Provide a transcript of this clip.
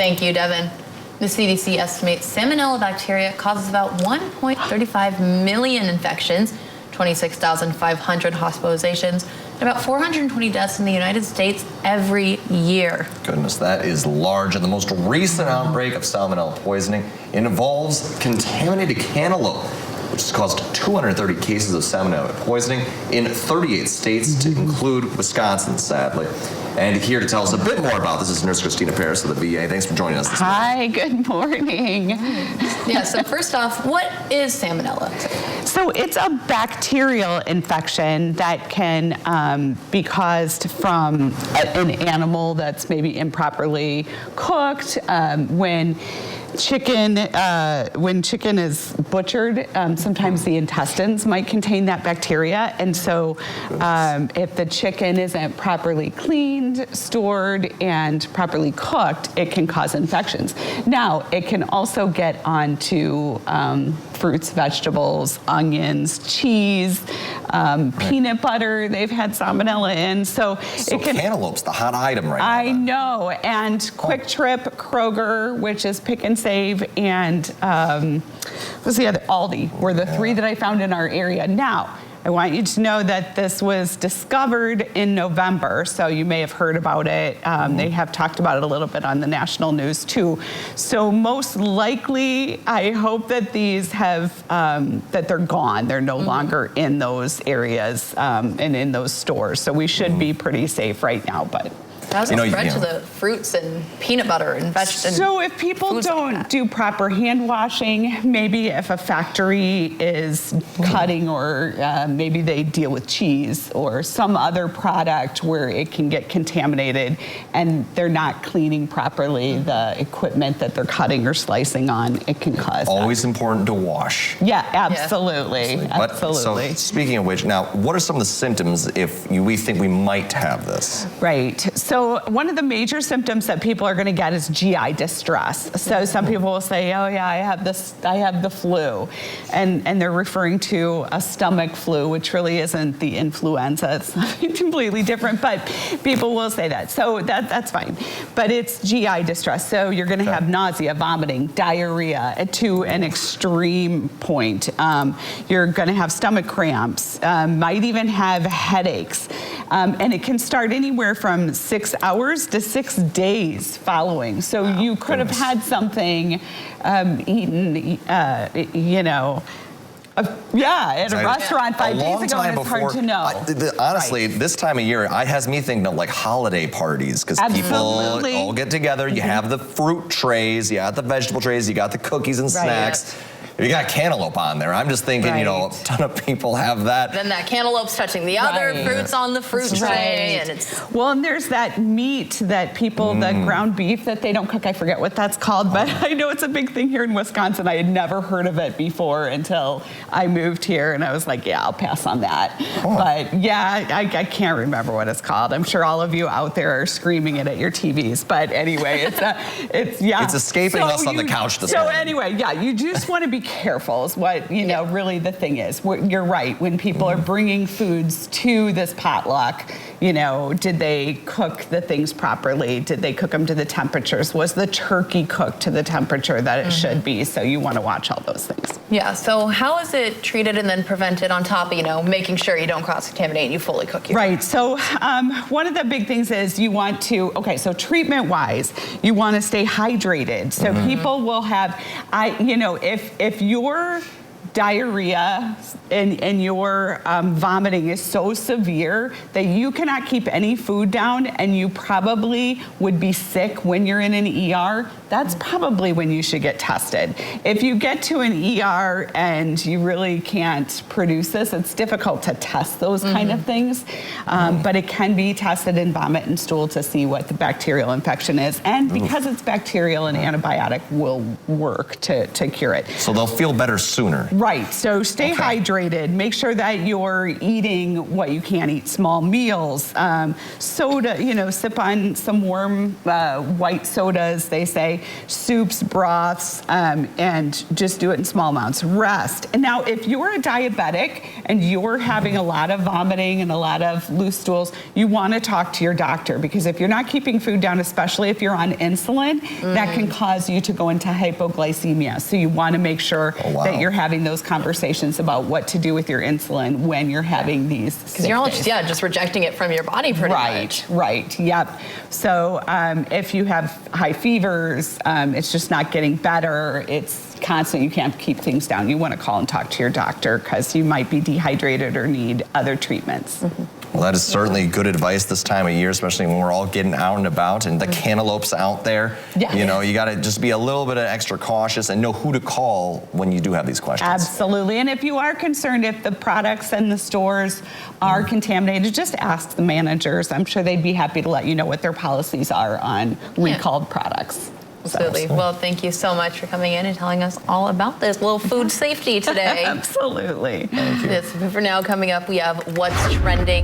Thank you, Devin. The CDC estimates salmonella bacteria causes about 1.35 million infections, 26,500 hospitalizations, and about 420 deaths in the United States every year. Goodness, that is large. And the most recent outbreak of salmonella poisoning involves contaminated cantaloupe, which has caused 230 cases of salmonella poisoning in 38 states, to include Wisconsin, sadly. And here to tell us a bit more about this is Nurse Christina Paris of the VA. Thanks for joining us this morning. Hi, good morning. Yeah, so first off, what is salmonella? So it's a bacterial infection that can be caused from an animal that's maybe improperly cooked. When chicken is butchered, sometimes the intestines might contain that bacteria, and so if the chicken isn't properly cleaned, stored, and properly cooked, it can cause infections. Now, it can also get onto fruits, vegetables, onions, cheese, peanut butter. They've had salmonella in, so it can. Cantaloupe's the hot item right now. I know, and Quick Trip, Kroger, which is Pick and Save, and what's the other? Aldi were the three that I found in our area. Now, I want you to know that this was discovered in November, so you may have heard about it. They have talked about it a little bit on the national news too. So most likely, I hope that these have, that they're gone. They're no longer in those areas and in those stores. So we should be pretty safe right now, but. How's it spread to the fruits and peanut butter and vegetables? So if people don't do proper hand washing, maybe if a factory is cutting, or maybe they deal with cheese or some other product where it can get contaminated and they're not cleaning properly the equipment that they're cutting or slicing on, it can cause Always that. important to wash. Yeah, absolutely. But, absolutely. so speaking of which, now, what are some of the symptoms if we think we might have this? Right. So one of the major symptoms that people are going to get is GI distress. So some people will say, oh yeah, I have the flu. And they're referring to a stomach flu, which really isn't the influenza. It's something completely different, but people will say that. So that's fine. But it's GI distress. So you're going to have nausea, vomiting, diarrhea to an extreme point. You're going to have stomach cramps, might even have headaches. And it can start anywhere from 6 hours to 6 days following. So you could have had something eaten, you know, at a restaurant 5 days ago, and it's hard to know. Honestly, this time of year, it has me thinking of like holiday parties, because people all get together. You have the fruit trays, you got the vegetable trays, you got the cookies and snacks. You got cantaloupe on there. I'm just thinking, you know, a ton of people have that. Then that cantaloupe's touching the other fruits on the fruit tray. And it's well, and there's that meat that people, the ground beef that they don't cook. I forget what that's called, but I know it's a big thing here in Wisconsin. I had never heard of it before until I moved here, and I was like, yeah, I'll pass on that. But yeah, I can't remember what it's called. I'm sure all of you out there are screaming it at your TVs. But anyway, it's escaping us on the couch this morning. So anyway, yeah, you just want to be careful is what, you know, really the thing is. You're right. When people are bringing foods to this potluck, you know, did they cook the things properly? Did they cook them to the temperatures? Was the turkey cooked to the temperature that it should be? So you want to watch all those things. Yeah, so how is it treated and then prevented on top of, you know, making sure you don't cross-contaminate and you fully cook your Right, so one of the big things is you want to, so treatment-wise, you want to stay hydrated. So people will have, you know, if your diarrhea and your vomiting is so severe that you cannot keep any food down and you probably would be sick when you're in an ER, that's probably when you should get tested. If you get to an ER and you really can't produce this, it's difficult to test those kind of things, but it can be tested in vomit and stool to see what the bacterial infection is. And because it's bacterial, an antibiotic will work to cure it. So they'll feel better sooner. Right. So stay hydrated. Make sure that you're eating what you can eat, small meals. Soda, sip on some warm white sodas, they say, soups, broths, and just do it in small amounts. Rest. And now, if you're a diabetic and you're having a lot of vomiting and a lot of loose stools, you want to talk to your doctor, because if you're not keeping food down, especially if you're on insulin, that can cause you to go into hypoglycemia. So you want to make sure that you're having those conversations about what to do with your insulin when you're having these sick Because you're all days. just rejecting it from your body pretty much. Right, yep. So if you have high fevers, it's just not getting better, it's constant, you can't keep things down, you want to call and talk to your doctor because you might be dehydrated or need other treatments. Well, that is certainly good advice this time of year, especially when we're all getting out and about and the cantaloupes out there. Yeah. You got to just be a little bit extra cautious and know who to call when you do have these questions. Absolutely. And if you are concerned if the products in the stores are contaminated, just ask the managers. I'm sure they'd be happy to let you know what their policies are on recalled products. Absolutely. Well, thank you so much for coming in and telling us all about this little food safety today. Absolutely. Thank you. Yes, for now, coming up, we have What's Trending.